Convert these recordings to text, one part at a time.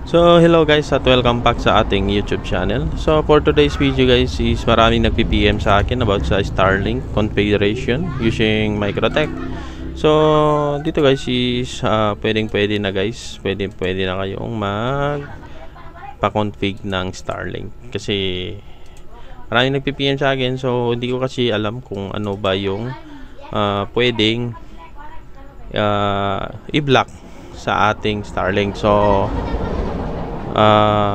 So hello guys at welcome back sa ating YouTube channel. So for today's video guys is maraming nagpi-PM sa akin about sa Starlink configuration using Microtech. So dito guys is pwede na guys, pwede na kayong pa-config ng Starlink kasi maraming nagpi-PM sa akin, so hindi ko kasi alam kung ano ba yung pwedeng i-block sa ating Starlink. So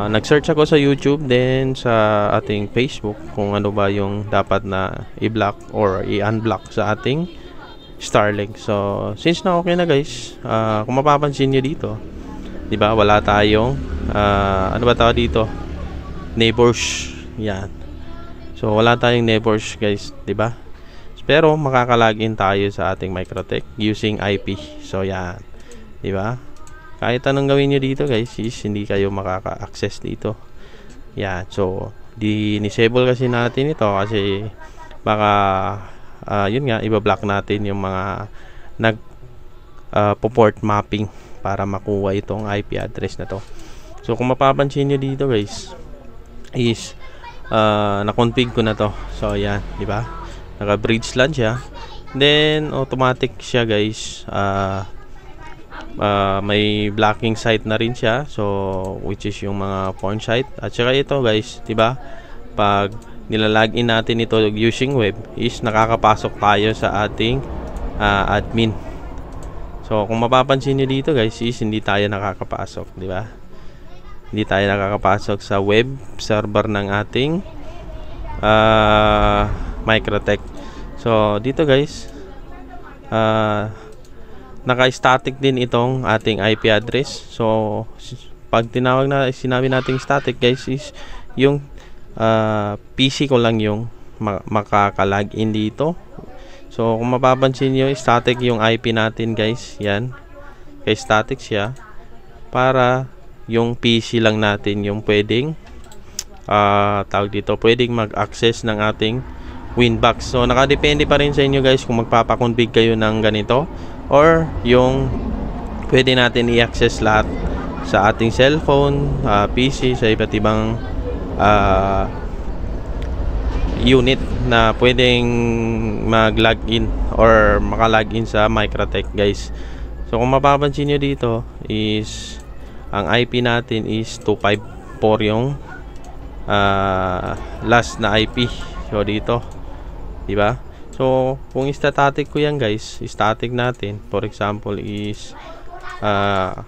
nag-search ako sa YouTube, then sa ating Facebook kung ano ba yung dapat na i-block or i-unblock sa ating Starlink. So since na okay na guys, kung mapapansin nyo dito, di ba wala tayong ano ba tawag dito, neighbors. Yan, so wala tayong neighbors guys, di ba? Pero makakalagin tayo sa ating Microtech using IP. So yan, di ba? Kahit anong gawin nyo dito guys is hindi kayo makaka-access dito. Yan, so disable kasi natin ito kasi baka yun nga, iba-block natin yung mga port mapping para makuha itong IP address na to. So kung mapapansin nyo dito guys is na-config ko na to. So yan, di ba? Naka-bridge LAN siya. Then automatic siya guys. May blocking site na rin siya, so which is yung mga porn site. At saka ito guys, di ba? Pag nilalagin natin ito using web is nakakapasok tayo sa ating admin. So kung mapapansin niyo dito guys is hindi tayo nakakapasok, di ba? Hindi tayo nakakapasok sa web server ng ating Microtech. So dito guys naka-static din itong ating IP address. So pag sinabi nating static guys is yung PC ko lang yung makaka-login dito. So kung mapapansin nyo, static yung IP natin guys. Yan, kay static siya para yung PC lang natin yung pwedeng tawag dito, pwedeng mag-access ng ating Winbox. So nakadepende pa rin sa inyo guys kung magpapakonfig kayo ng ganito or yung pwede natin i-access lahat sa ating cellphone, PC, sa iba't ibang unit na pwedeng mag-login or makalogin sa Microtech guys. So kung mapapansin nyo dito is ang IP natin is 254 yung last na IP. So dito, di ba? So kung static ko yan guys, static natin for example is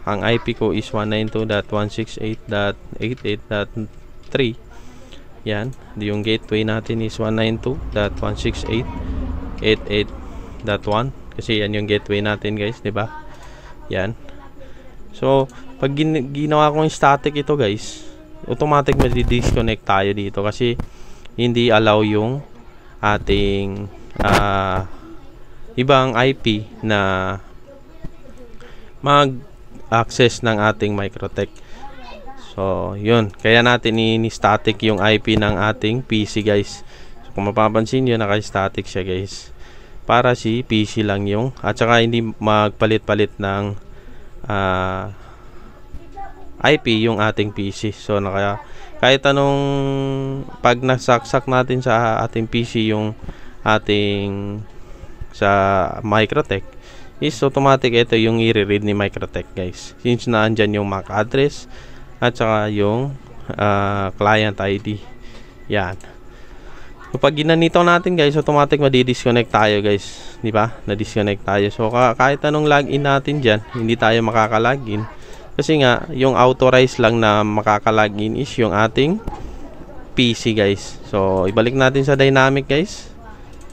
ang IP ko is 192.168.88.3. yan, yung gateway natin is 192.168.88.1 kasi yan yung gateway natin guys, di ba? Yan. So pag ginawa ko yung static ito guys, automatic madi-disconnect tayo dito kasi hindi allow yung ating ibang IP na mag-access ng ating Microtech. So yun, kaya natin ini-static yung IP ng ating PC guys. So kung mapapansin nyo, naka-static siya guys para si PC lang yung, at saka hindi magpalit-palit ng IP yung ating PC. So kahit anong pag nasaksak natin sa ating PC yung ating sa Microtech is automatic ito yung i-read ni Microtech guys, since na andyan yung MAC address at saka yung client ID. Yan. So pag ginanito natin guys, automatic madi-disconnect tayo guys, di ba? Na-disconnect tayo. So kahit anong login natin dyan, hindi tayo makakalogin kasi nga yung authorized lang na makakalogin is yung ating PC guys. So ibalik natin sa dynamic guys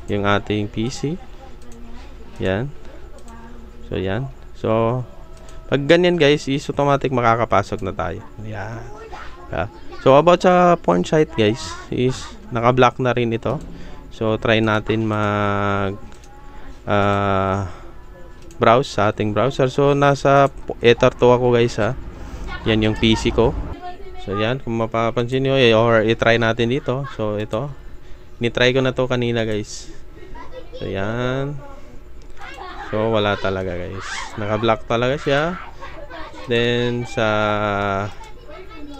yung ating PC. Yan. So yan. So pag ganyan guys is automatic makakapasok na tayo. Yan. So about sa porn site guys is naka-block na rin ito. So try natin mag browse sa ating browser. So nasa Ether 2 ako guys ha. Yan yung PC ko. So yan, kung mapapansin nyo or i-try natin dito. So ito, ni-try ko na to kanina guys. So yan. So wala talaga guys, naka-block talaga siya. Then sa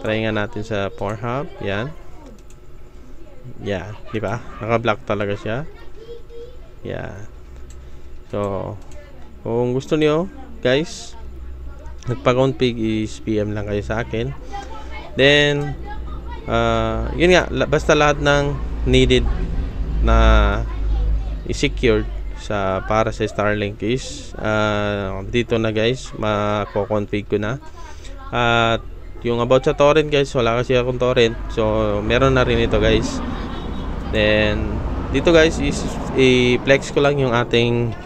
Try nga natin sa Pornhub. Yan. Yan. Diba? Naka-block talaga siya. Yan. So, kung gusto niyo guys, nagpa-config is PM lang kayo sa akin. Then, yun nga, basta lahat ng needed na i-secured para sa Starlink is dito na guys, mako-config ko na. At yung about sa torrent guys, wala kasi akong torrent, so meron na rin ito guys. Then dito guys is i-flex ko lang yung ating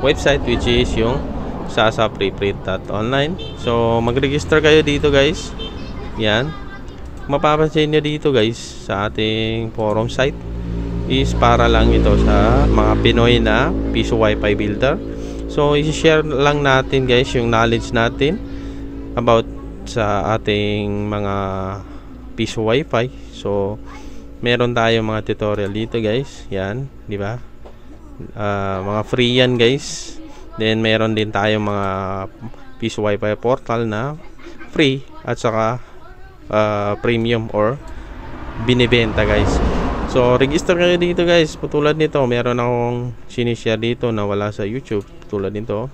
website, which is yung sasapreprint.online. So mag-register kayo dito guys. Yan, mapapansin nyo dito guys sa ating forum site is para lang ito sa mga Pinoy na piso wifi builder. So i-share lang natin guys yung knowledge natin about sa ating mga piso wifi. So meron tayong mga tutorial dito guys. Yan, di ba? Mga free yan guys. Then meron din tayong mga piso wifi portal na free at saka premium or binibenta guys. So register kayo dito guys. Tulad nito, meron akong sinishare dito na wala sa YouTube. Tulad nito,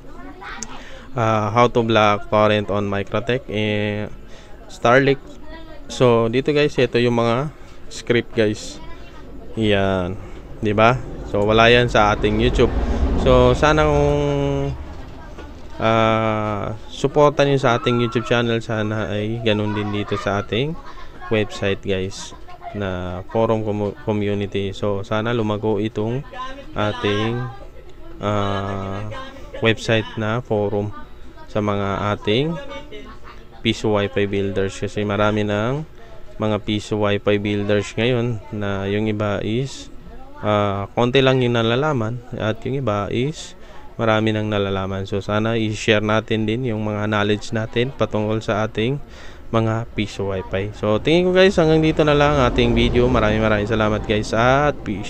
how to block torrent on Microtech Starlink. So dito guys, ito yung mga script guys. Yan, di ba? So wala yan sa ating YouTube. So sana kung supportan nyo sa ating YouTube channel, sana ay ganun din dito sa ating website guys, na forum community. So sana lumago itong ating website na forum sa mga ating piso wifi builders, kasi marami ng mga piso wifi builders ngayon na yung iba is konti lang yung nalalaman at yung iba is marami nang nalalaman. So sana i-share natin din yung mga knowledge natin patungkol sa ating mga piso wifi. So tingin ko guys, hanggang dito na lang ating video. Maraming salamat guys at peace.